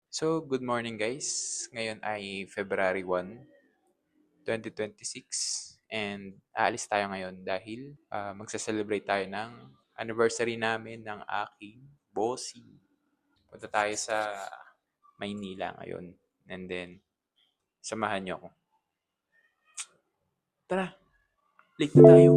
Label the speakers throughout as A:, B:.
A: So, good morning guys. Ngayon ay February 1, 2026 and aalis tayo ngayon dahil magsa-celebrate tayo ng anniversary namin ng aking bossing. Punta tayo sa Maynila ngayon and then samahan niyo ako. Tara, late na tayo.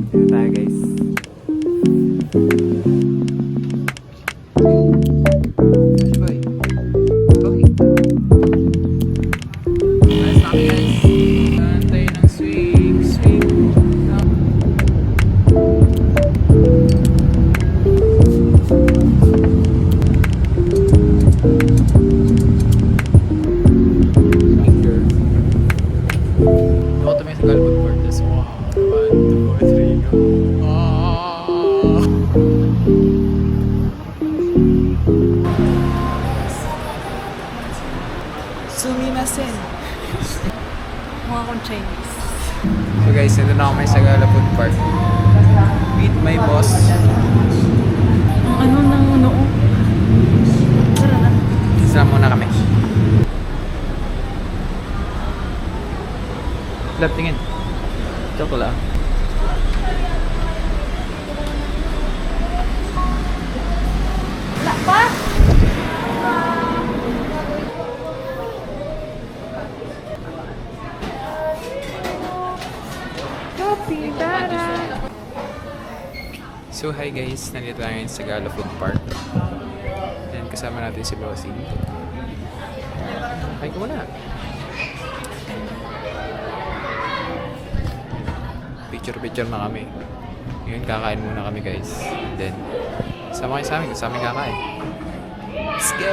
A: Dito tayo guys. Boy. Boy. Alas na kami guys. Antay ng swing. Ako tumingin sa Galbot Fortress. Wow. 1, 2, 3, go. Oh.
B: Sumimasen. Mukha akong Chinese.
A: So guys, nandun na kami sa Galapod Park. Meet my boss.
B: Ang ano ng noo. Tara na.
A: Sama muna kami. Love, tingin. Joke lang.
B: Wala pa? Kapitara.
A: So hi guys, nandito tayo ngayon sa Galapod Park. And kasama natin si Bossing. Hi ko muna. Picture na kami. Ngayon kakain muna kami guys. Then, sama kayo sa amin, kasama kakain. Let's go!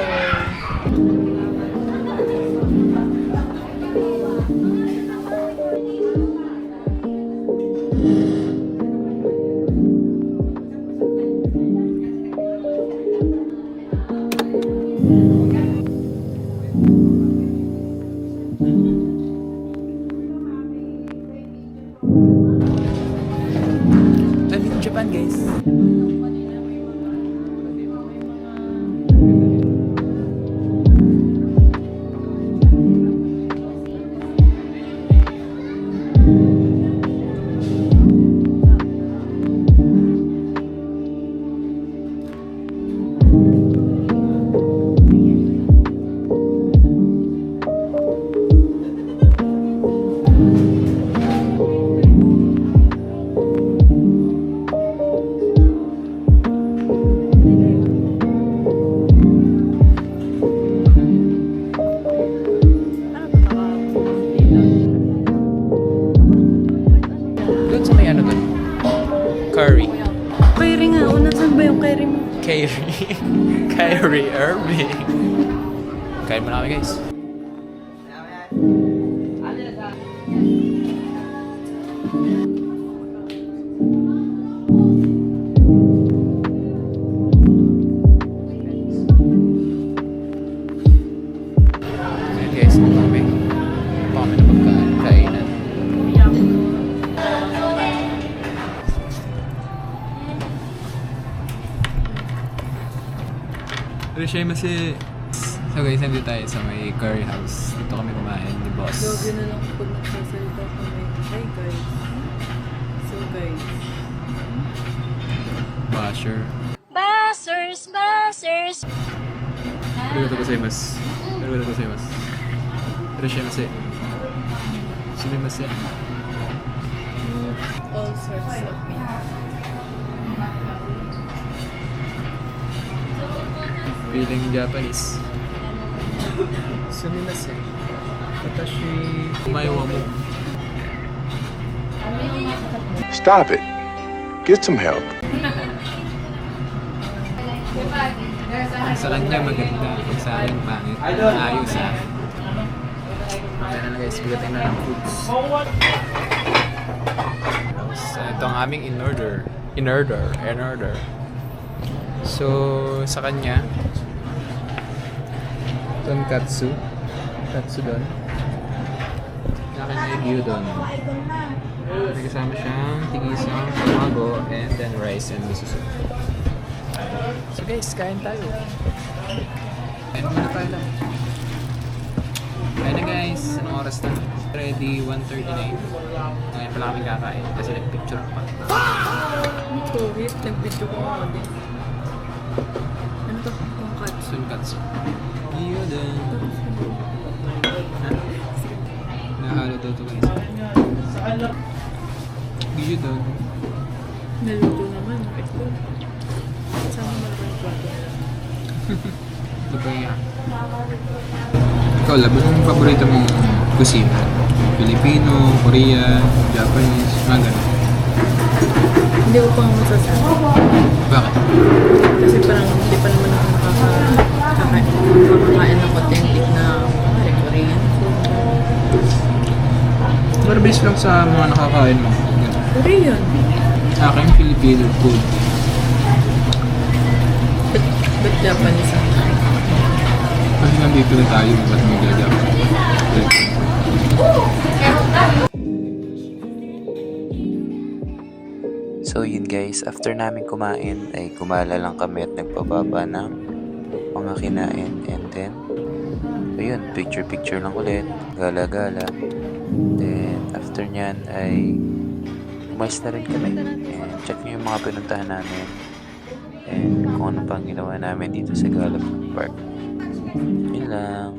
A: I'm in Japan guys. Doon sa may ano doon? Curry.
B: Kyrie nga. O, nasan ba yung Kyrie mo?
A: Kyrie. Kyrie Irving. Kain muna kami guys. Ayan guys, ito kami. Ito kami na magkainan. Irashimasu. So guys, nandito tayo sa may curry house. Dito kami kumain ni boss.
B: Love na lang pag nagsasalita kami. Hi guys. So guys.
A: Basher.
B: Buzzers.
A: Arigatou gozaimasu. Arigatou gozaimasu. Irashimasu. Sumimasen.
B: All sorts of meat.
A: Feeling Japanese. Sumimasen. Watashi umaewa mo.
C: Stop it. Get some help.
A: Sa kanya maganda, pag sa akin pangit. Ayos ah. Okay na lang guys, bigatin na ng foods. Ito ang aming in order. So, sa kanya, Tonkatsu. Katsudon. Akin ay gyudon. May kasama siyang tigisang, tamago, and then rice and miso soup. So guys, kain tayo. Kain muna tayo lang. Kain na guys. Anong oras na? Ready 1:39. Ngayon pala kami kakain kasi nag-picture pa.
B: COVID, nag-video ko ako din. Ano to? Tonkatsu.
A: Tonkatsu. Gyudon. Nahalo daw ito guys. Gyudon.
B: Naluto naman. Ito. Sama malaki yung plato.
A: Lubaya. Ikaw, laban ang paborito mong kusina? Filipino, Korean, Japanese, mga ganun.
B: Hindi ko pa nga masasabi.
A: Bakit?
B: Kasi parang hindi pa naman ako makakain ng authentic na Korean food.
A: Pero based lang sa mga nakakain mo. Ganun.
B: Korean.
A: Aking Filipino food.
B: But Japanese ang try.
A: Kasi nandito na tayo, ba't may Japanese?
D: So yun guys, after namin kumain ay gumala lang kami at nagpababa ng mga kinain, and then ayun, picture lang ulit, gala-gala. Then after nyan ay umalis na rin kami and check nyo yung mga pinuntahan namin and kung ano pang ginawa namin dito sa Gala Food Park. Yun lang.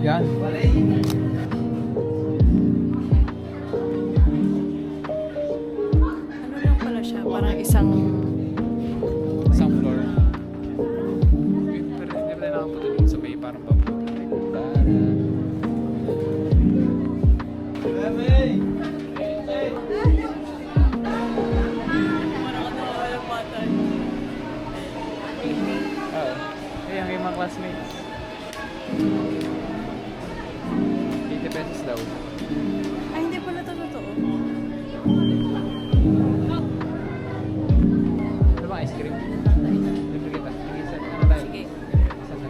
A: Yan.
B: Ano lang pala siya? Parang isang...
A: Isang floor. Pero hindi pa rin nakapunta dun sa may parang bamboo. Ayan, yung mga classmates. 80 pesos daw.
B: Ay, hindi pala ito totoo.
A: Ano ba ice cream? Libre kita. Sige, ano tayo?
B: Sige.
A: Isa na.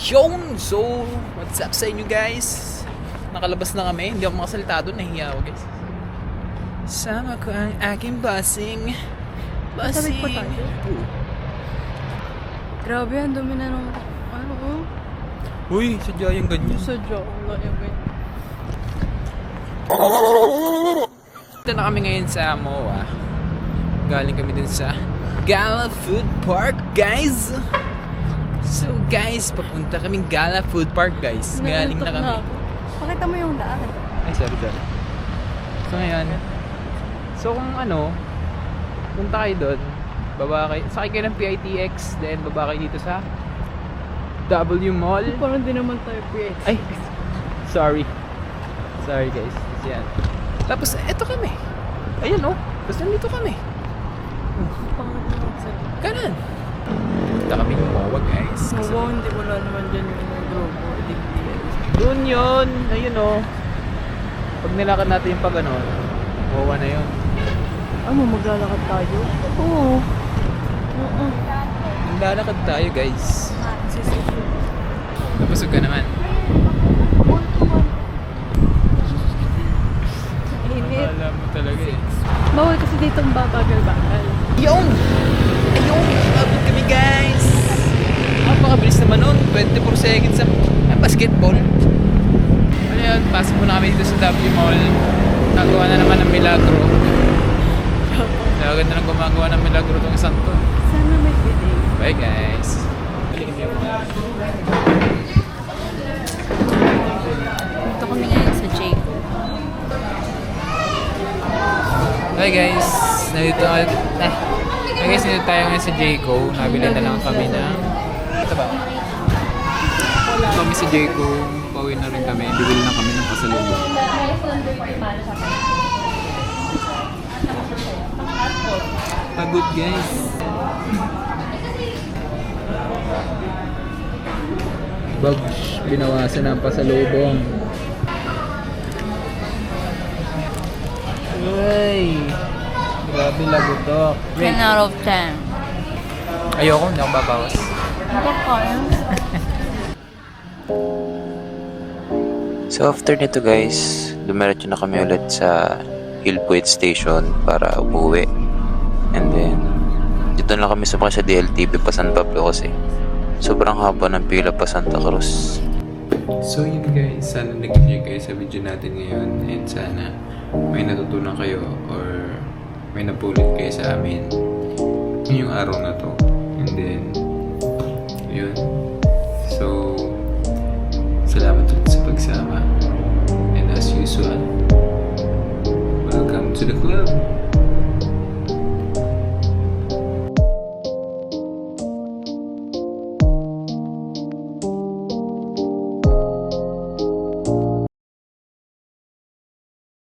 A: Yun! So, what's up sa inyo guys? Nakalabas na kami. Hindi ako makasalita doon. Nahiya ako guys. Sama ko ang aking busing.
B: Sabit pa tayo?
A: Oo.
B: Grabe, ang dumi na nung... Ano ko?
A: Uy, sadya yung ganyan.
B: Sa joke. Wala yung ganyan.
A: Ito na kami ngayon sa MOA. Galing kami dun sa Gala Food Park, guys! So guys, papunta kaming Gala Food Park, guys. Galing na kami.
B: Pakita mo yung daan.
A: Ay, sorry. So ngayon, so kung ano, punta kayo doon, baba kayo, sakay kayo ng PITX, then baba kayo dito sa W Mall.
B: Parang di naman tayo PH.
A: Ay, sorry guys. So, yan. Tapos, eto kami. Ayan oh, tapos nandito kami. Kanan. Punta kami yung MOA, guys.
B: Oo, hindi wala naman dyan yung grupo.
A: Doon yun. Ayun oh. Pag nilakad natin yung pag ano, MOA na yun.
B: Ano, maglalakad tayo?
A: Oo.
B: Oo.
A: Naglalakad tayo, guys. Napusog ka naman.
B: Init.
A: Alam mo talaga eh.
B: Bawal kasi dito ang babagal-bagal.
A: Yung! Ayun! Abot kami, guys! Napakabilis naman nun. 24 seconds sa basketball. Ayun, pasok muna kami dito sa W Mall. Nagawa na naman ng milagro. Gaganda nang gumagawa ng milagro itong isang to.
B: Sana may bidet.
A: Bye, guys!
B: Dito kami ngayon sa Jayco.
A: Hi guys! Nandito tayo ngayon sa Jayco. Nabili na lang kami ng... Ito ba? Kami sa Jayco. pauwi na rin kami. Bibili na kami ng pasalubong. Pagod guys. Bags, binawasan ang pasalubong. Uy! Grabe lagotok.
B: 10 out of 10.
A: Ayoko, hindi ako babawas.
D: So after nito guys, dumiretso na kami ulit sa Hillpoint Station para umuwi. And then, dito na kami sumakay sa DLTV pa San Pablo kasi sobrang haba ng pila pa Santa Cruz.
A: So yun guys, sana nag-enjoy kayo sa video natin ngayon and sana may natutunan kayo or may napulot kayo sa amin ngayong araw na to. And then, yun. So, salamat ulit sa pagsama. And as usual, welcome to the club!